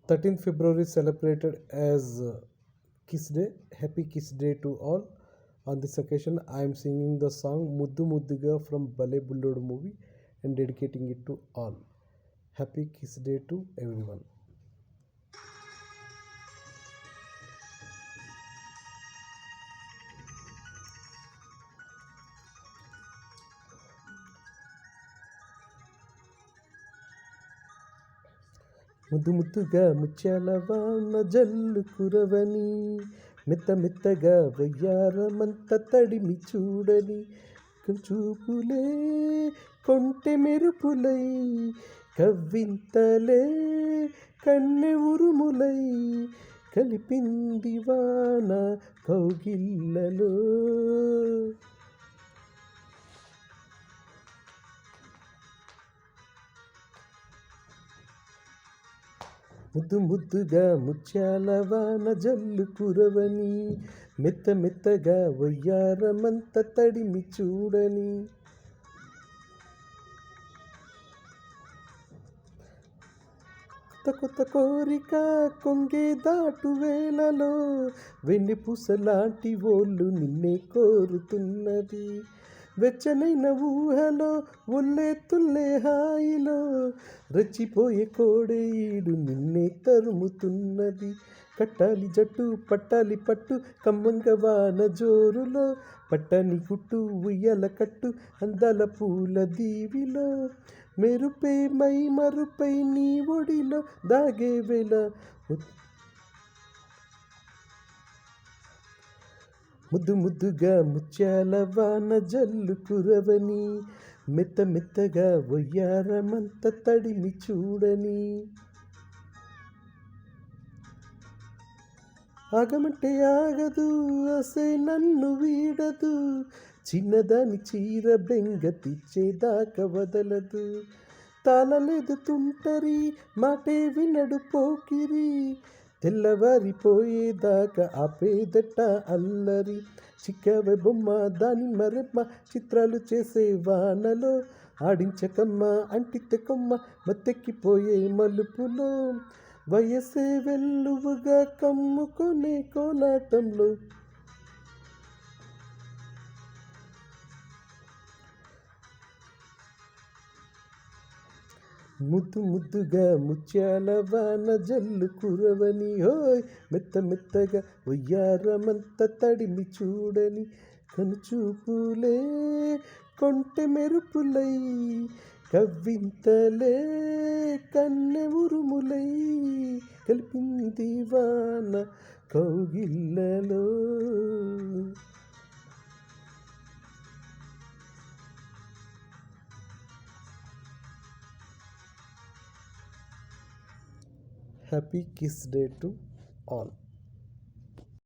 13th February is celebrated as Kiss Day. Happy Kiss Day to all. On this occasion, I am singing the song Muddu Mudduga from Bale Bullodu movie and dedicating it to all. Happy Kiss Day to everyone. ముద్దు ముద్దుగా ముత్యాల వాన జల్లు కురవని మెత్త మెత్తగా వయ్యారమంత తడిమి చూడని చూపులే కొంటె మెరుపులై కవ్వింతలే కన్నె ఉరుములై కలిపింది వాన కౌగిళ్ళలో. ముద్దు ముద్దుగా ముత్యాల వాన జల్లు కురవని మెత్త మెత్తగా వయ్యారమంత తడిమి చూడని. కొత్త కొత్త కోరిక కొంగే దాటు వేళలో వెండి పూసలాంటి ఓళ్ళు నిన్నే కోరుతున్నది. వెచ్చనైన ఊహలో ఒళ్ళే తుల్లే హాయిలో రెచ్చిపోయే కోడేడు నిన్నే తరుముతున్నది. కట్టాలి జట్టు పట్టాలి పట్టు కమ్మంగ వాన జోరులో పట్టని గుట్టు ఉయ్యల కట్టు అందాల పూల దీవిలో మెరుపై మై మరుపై నీ ఒడిలో దాగే వేళ ముద్దు ముద్దుగా ముత్యాల వాన జల్లు కురవని మెత్త మెత్తగా వయ్యారమంత తడిమి చూడని. ఆగమంటే ఆగదు అసే నన్ను వీడదు చిన్నదాని చీర బెంగ తెచ్చేదాకా వదలదు. తాళలేదు తుంటరి మాటే వినడు పోకిరి తెల్లవారిపోయేదాకా ఆపేదట అల్లరి. చిక్కవే బొమ్మ దాని మరెమ్మ చిత్రాలు చేసే వానలో ఆడించకమ్మ అంటితే కొమ్మ మత్తెక్కిపోయే మలుపులో వయసే వెల్లువుగా కమ్ముకొనే కోలాటంలో. ముద్దు ముద్దుగా ముత్యాల వాన జల్లు కురవని హోయ్ మెత్త మెత్తగా వయ్యారమంత తడిమి చూడని. కనుచూపులే కొంటె మెరుపులై కవ్వింతలే కన్నె ఉరుములై కలిపింది వాన కౌగిళ్ళలో. Happy Kiss Day to all.